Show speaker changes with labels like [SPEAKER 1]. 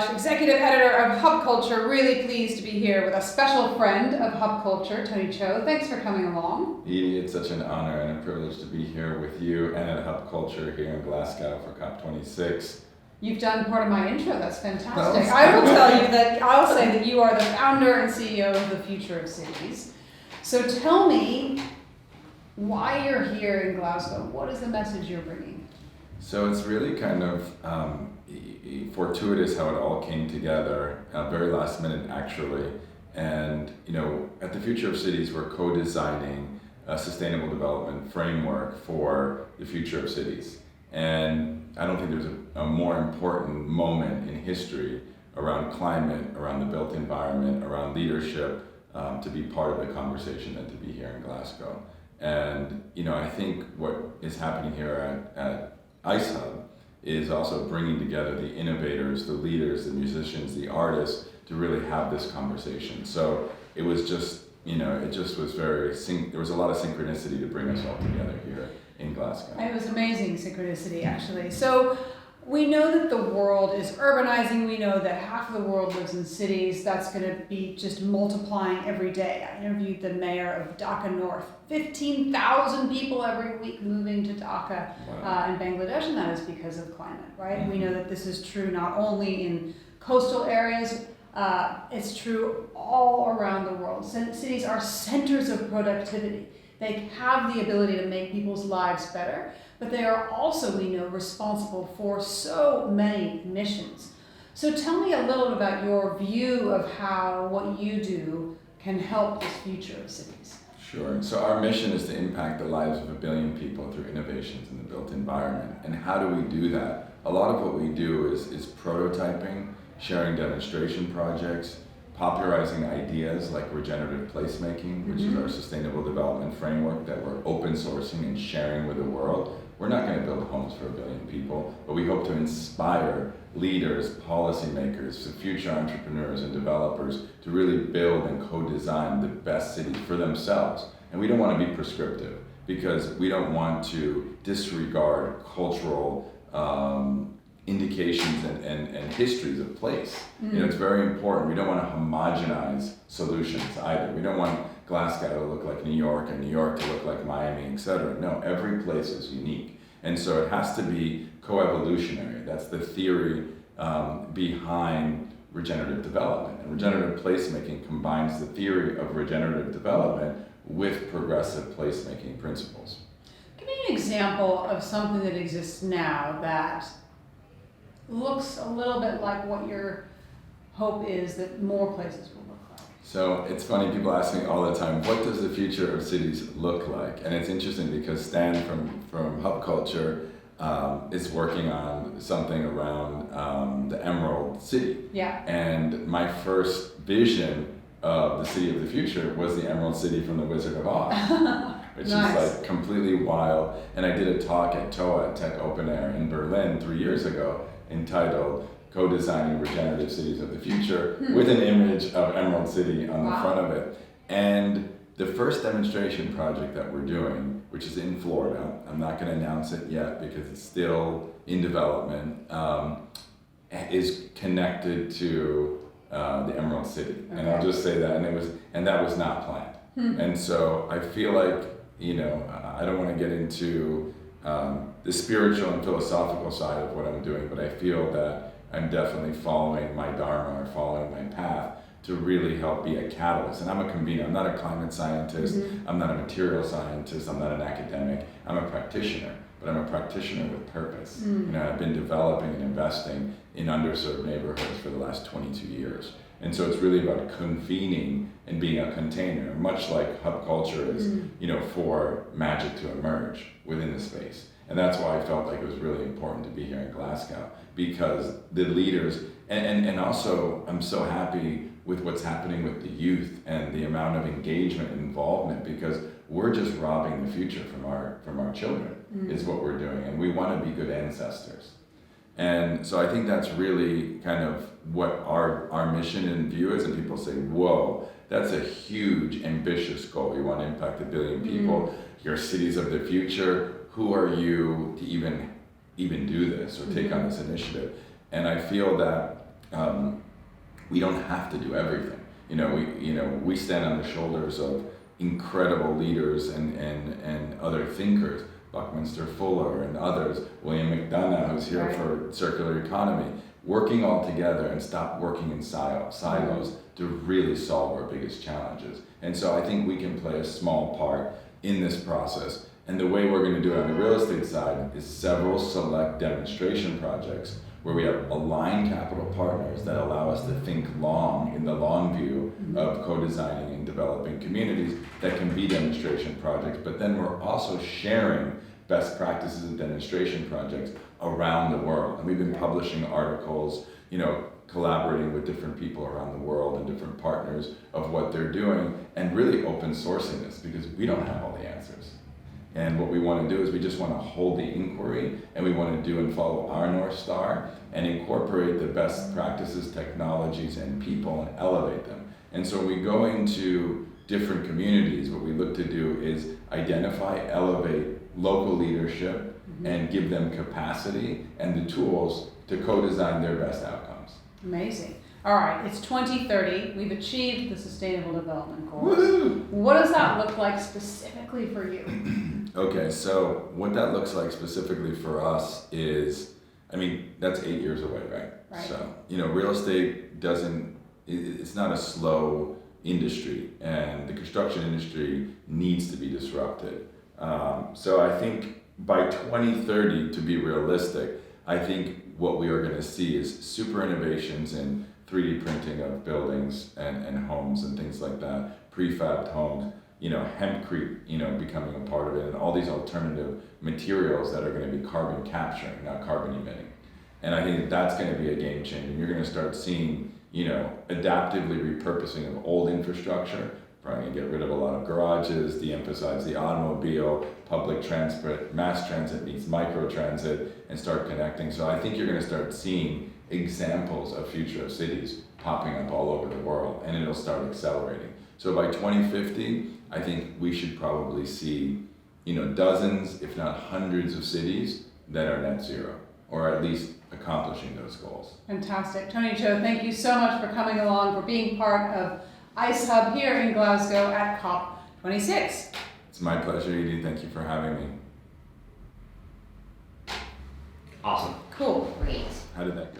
[SPEAKER 1] Lush, executive editor of Hub Culture. Really pleased to be here with a special friend of Hub Culture, Tony Cho. Thanks for coming along.
[SPEAKER 2] Edie, it's such an honor and a privilege to be here with you and at Hub Culture here in Glasgow for COP26.
[SPEAKER 1] You've done part of my intro. That's fantastic. I will tell you that I'll say that you are the founder and CEO of the Future of Cities. So tell me why you're here in Glasgow. What is the message you're bringing?
[SPEAKER 2] So it's really kind of fortuitous how it all came together, very last minute actually. And at the Future of Cities, we're co-designing a sustainable development framework for the future of cities. And I don't think there's a more important moment in history around climate, around the built environment, around leadership, to be part of the conversation than to be here in Glasgow. And I think what is happening here at Ice Hub is also bringing together the innovators, the leaders, the musicians, the artists to really have this conversation. So it was just, it just was there was a lot of synchronicity to bring us all together here in Glasgow.
[SPEAKER 1] It was amazing synchronicity, actually. So we know that the world is urbanizing. We know that half of the world lives in cities. That's going to be just multiplying every day. I interviewed the mayor of Dhaka North. 15,000 people every week moving to Dhaka in Bangladesh, and that is because of climate, right? Mm-hmm. We know that this is true not only in coastal areas, it's true all around the world. Cities are centers of productivity. They have the ability to make people's lives better, but they are also, we know, responsible for so many emissions. So tell me a little bit about your view of how what you do can help this future of cities.
[SPEAKER 2] Sure. So our mission is to impact the lives of 1 billion people through innovations in the built environment. And how do we do that? A lot of what we do is prototyping, sharing demonstration projects, popularizing ideas like regenerative placemaking, which is our sustainable development framework that we're open sourcing and sharing with the world. We're not going to build homes for 1 billion people, but we hope to inspire leaders, policymakers, future entrepreneurs and developers to really build and co-design the best city for themselves. And we don't want to be prescriptive because we don't want to disregard cultural indications and histories of place. It's very important. We don't want to homogenize solutions either. We don't want Glasgow to look like New York and New York to look like Miami, etc. No, every place is unique. And so it has to be co-evolutionary. That's the theory behind regenerative development. And regenerative placemaking combines the theory of regenerative development with progressive placemaking principles.
[SPEAKER 1] Give me an example of something that exists now that looks a little bit like what your hope is that more places will look like.
[SPEAKER 2] So it's funny, people ask me all the time, what does the future of cities look like? And it's interesting because Stan from Hub Culture is working on something around the Emerald City.
[SPEAKER 1] Yeah.
[SPEAKER 2] And my first vision of the city of the future was the Emerald City from The Wizard of Oz. Which
[SPEAKER 1] Nice.
[SPEAKER 2] is like completely wild. And I did a talk at TOA Tech Open Air in Berlin 3 years ago entitled Co-Designing Regenerative Cities of the Future with an image of Emerald City on the front of it. And the first demonstration project that we're doing, which is in Florida, I'm not going to announce it yet because it's still in development, is connected to the Emerald City. Okay. And I'll just say that, and that was not planned. And so I feel like, I don't want to get into the spiritual and philosophical side of what I'm doing, but I feel that I'm definitely following my dharma or following my path to really help be a catalyst. And I'm a convener. I'm not a climate scientist. I'm not a material scientist. I'm not an academic. I'm a practitioner, but I'm a practitioner with purpose. I've been developing and investing in underserved neighborhoods for the last 22 years. And so it's really about convening and being a container, much like Hub Culture is, for magic to emerge within the space. And that's why I felt like it was really important to be here in Glasgow, because the leaders, and also I'm so happy with what's happening with the youth and the amount of engagement and involvement, because we're just robbing the future from our children, is what we're doing. And we want to be good ancestors. And so I think that's really kind of what our mission and view is. And people say, whoa, that's a huge, ambitious goal. You want to impact 1 billion people. Your cities of the future. Who are you to even do this or take on this initiative? And I feel that we don't have to do everything. We stand on the shoulders of incredible leaders and other thinkers, Buckminster Fuller and others, William McDonough, who's here for circular economy, working all together and stop working in silos to really solve our biggest challenges. And so I think we can play a small part in this process. And the way we're going to do it on the real estate side is several select demonstration projects where we have aligned capital partners that allow us to think long, in the long view of co-designing and developing communities that can be demonstration projects. But then we're also sharing best practices and demonstration projects around the world. And we've been publishing articles, collaborating with different people around the world and different partners of what they're doing, and really open sourcing this, because we don't have all the answers. And what we want to do is we just want to hold the inquiry, and we want to do and follow our North Star and incorporate the best practices, technologies, and people and elevate them. And so when we go into different communities, what we look to do is identify, elevate local leadership, and give them capacity and the tools to co-design their best outcomes.
[SPEAKER 1] Amazing. All right, it's 2030. We've achieved the Sustainable Development Goals.
[SPEAKER 2] Woo!
[SPEAKER 1] What does that look like specifically for you?
[SPEAKER 2] Okay, so what that looks like specifically for us is, that's 8 years away, right?
[SPEAKER 1] Right.
[SPEAKER 2] So, real estate it's not a slow industry, and the construction industry needs to be disrupted. So I think by 2030, to be realistic, I think what we are going to see is super innovations in 3D printing of buildings and homes and things like that, prefabbed homes, hempcrete, becoming a part of it, and all these alternative materials that are going to be carbon capturing, not carbon emitting. And I think that's going to be a game changer. You're going to start seeing, adaptively repurposing of old infrastructure. Probably going to get rid of a lot of garages, de-emphasize the automobile, public transport, mass transit meets micro-transit, and start connecting. So I think you're going to start seeing examples of future of cities popping up all over the world, and it'll start accelerating. So by 2050, I think we should probably see, dozens, if not hundreds of cities that are net zero, or at least accomplishing those goals.
[SPEAKER 1] Fantastic. Tony Cho, thank you so much for coming along, for being part of ICE Hub here in Glasgow at COP26.
[SPEAKER 2] It's my pleasure, Edie. Thank you for having me.
[SPEAKER 3] Awesome.
[SPEAKER 1] Cool.
[SPEAKER 4] Great.
[SPEAKER 2] How did that go?